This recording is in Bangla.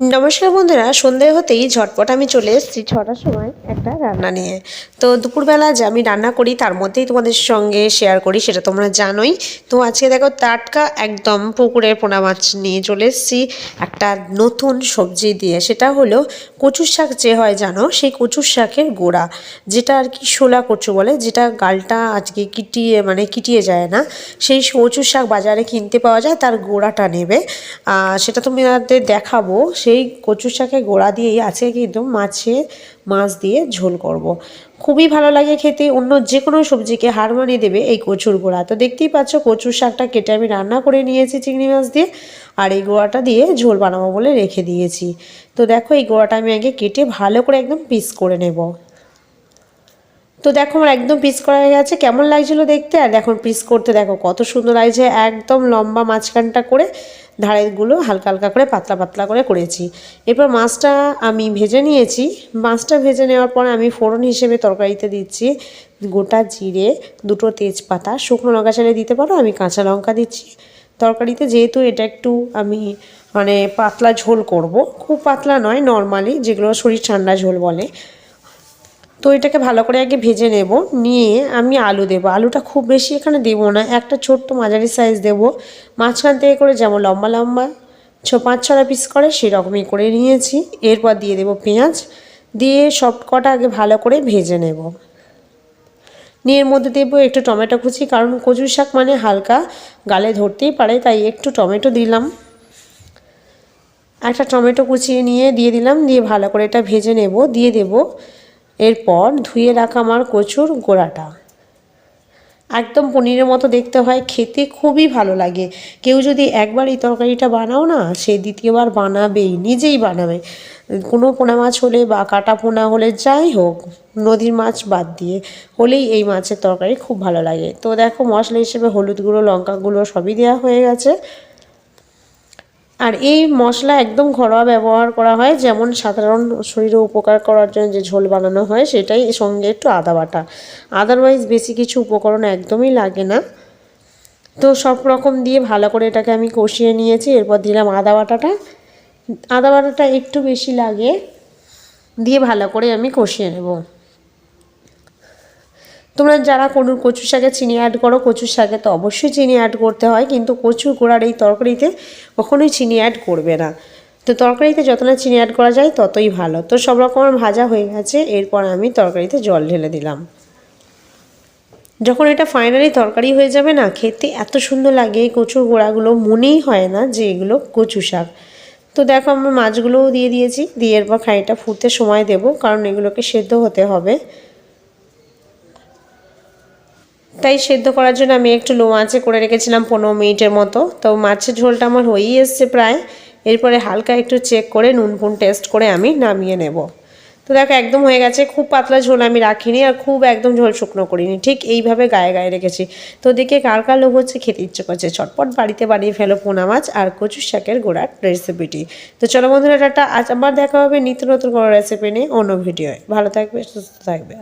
নমস্কার বন্ধুরা, সন্ধে হতেই ঝটপট আমি চলে এসেছি 6টার সময় একটা রান্না নিয়ে। তো দুপুরবেলা যে আমি রান্না করি তার মধ্যেই তোমাদের সঙ্গে শেয়ার করি, সেটা তোমরা জানোই। তো আজকে দেখো টাটকা একদম পুকুরের পোনা মাছ নিয়ে চলে এসেছি একটা নতুন সবজি দিয়ে। সেটা হলো কচুর শাক, যে হয় জানো, সেই কচুর শাকের গোড়া, যেটা আর কি শোলা কচু বলে, যেটা গালটা আজকে কিটিয়ে যায় না, সেই কচুর শাক বাজারে কিনতে পাওয়া যায়। তার গোড়াটা নেবে, সেটা তোমাদের দেখাবো। সেই কচু শাকের গোড়া দিয়েই আজকে কিন্তু মাছ দিয়ে ঝোল করব। খুবই ভালো লাগে খেতে, অন্য যে কোনো সবজিকে হার মানিয়ে দেবে এই কচুর গোড়া। তো দেখতেই পাচ্ছ কচুর শাকটা কেটে আমি রান্না করে নিয়েছি চিংড়ি মাছ দিয়ে, আর এই গোড়াটা দিয়ে ঝোল বানাবো বলে রেখে দিয়েছি। তো দেখো এই গোড়াটা আমি আগে কেটে ভালো করে একদম পিস করে নেব। তো দেখো আমার একদম পিস করা হয়ে গেছে। কেমন লাগছিলো দেখতে, আর দেখো পিস করতে দেখো কত সুন্দর লাগছে। একদম লম্বা মাঝখানটা করে, ধারেগুলো হালকা হালকা করে পাতলা পাতলা করে করেছি। এরপর মাছটা আমি ভেজে নিয়েছি। মাছটা ভেজে নেওয়ার পর আমি ফোড়ন হিসেবে তরকারিতে দিচ্ছি গোটা জিরে, দুটো তেজপাতা, শুকনো লঙ্কা চাইলে দিতে পারো, আমি কাঁচা লঙ্কা দিচ্ছি তরকারিতে। যেহেতু এটা একটু আমি পাতলা ঝোল করব, খুব পাতলা নয়, নর্মালি যেগুলো শরীর ঠান্ডা ঝোল বলে। তো এটাকে ভালো করে আগে ভেজে নেব। নিয়ে আমি আলু দেবো। আলুটা খুব বেশি এখানে দেবো না, একটা ছোট্ট মাঝারি সাইজ দেবো। মাঝখান থেকে করে যেমন লম্বা লম্বা 5-6 পিস করে সেরকমই করে নিয়েছি। এরপর দিয়ে দেবো পেঁয়াজ, দিয়ে সব কটা আগে ভালো করে ভেজে নেব। নিয়ে এর মধ্যে দেবো একটু টমেটো কুচি, কারণ কচু শাক মানে হালকা গালে ধরতেই পারে, তাই একটু টমেটো দিলাম। একটা টমেটো কুচিয়ে নিয়ে দিয়ে দিলাম, দিয়ে ভালো করে এটা ভেজে নেব। দিয়ে দেবো এরপর ধুয়ে রাখা আমার কচুর গোড়াটা। একদম পনিরের মতো দেখতে হয়, খেতে খুবই ভালো লাগে। কেউ যদি একবার এই তরকারিটা বানাও না, সে দ্বিতীয়বার বানাবেই, নিজেই বানাবে। কোনো পোনা মাছ হলে বা কাটা পোনা হলে, যাই হোক, নদীর মাছ বাদ দিয়ে হলেই এই মাছের তরকারি খুব ভালো লাগে। তো দেখো মশলা হিসেবে হলুদ গুঁড়ো, লঙ্কা গুঁড়ো সবই দেওয়া হয়ে গেছে। আর এই মশলা একদম ঘরোয়া ব্যবহার করা হয়, যেমন সাধারণ শরীরে উপকার করার জন্য যে ঝোল বানানো হয় সেটাই, সঙ্গে একটু আদা বাটা। আদারওয়াইজ বেশি কিছু উপকরণ একদমই লাগে না। তো সব রকম দিয়ে ভালো করে এটাকে আমি কষিয়ে নিয়েছি। এরপর দিলাম আদা বাটাটা। আদা বাটাটা একটু বেশি লাগে, দিয়ে ভালো করে আমি কষিয়ে নেব। তোমরা যারা কোনো কচু শাকে চিনি অ্যাড করো, কচুর শাকে তো অবশ্যই চিনি অ্যাড করতে হয়, কিন্তু কচুর গোড়ার এই তরকারিতে কখনোই চিনি অ্যাড করবে না। তো তরকারিতে যত না চিনি অ্যাড করা যায় ততই ভালো। তো সব রকম ভাজা হয়ে গেছে। এরপর আমি তরকারিতে জল ঢেলে দিলাম। যখন এটা ফাইনালি তরকারি হয়ে যাবে না, খেতে এত সুন্দর লাগে। এই কচুর গোড়াগুলো মনেই হয় না যে এগুলো কচু শাক। তো দেখো আমি মাছগুলোও দিয়ে দিয়েছি। দিয়ে এরপর খানিকটা ফুটতে সময় দেব, কারণ এগুলোকে সেদ্ধ হতে হবে। তাই সেদ্ধ করার জন্য আমি একটু লো আঁচে করে রেখেছিলাম 15 মিনিটের মতো। তো মাছের ঝোলটা আমার হয়েই এসছে প্রায়। এরপরে হালকা একটু চেক করে নুন ফুন টেস্ট করে আমি নামিয়ে নেব। তো দেখো একদম হয়ে গেছে। খুব পাতলা ঝোল আমি রাখিনি, আর খুব একদম ঝোল শুকনো করিনি, ঠিক এইভাবে গায়ে গায়ে রেখেছি। তো দেখে কার কার লোভ হচ্ছে, খেতে ইচ্ছে করছে, চটপট বাড়িতে বানিয়ে ফেলো পোনা মাছ আর কচুর শাকের গোড়ার রেসিপিটি। তো চলো বন্ধুরা, টাটা। আজ আবার দেখা হবে নিত্য নতুন কোনো রেসিপি নিয়ে অন্য ভিডিওয়। ভালো থাকবে, সুস্থ থাকবে।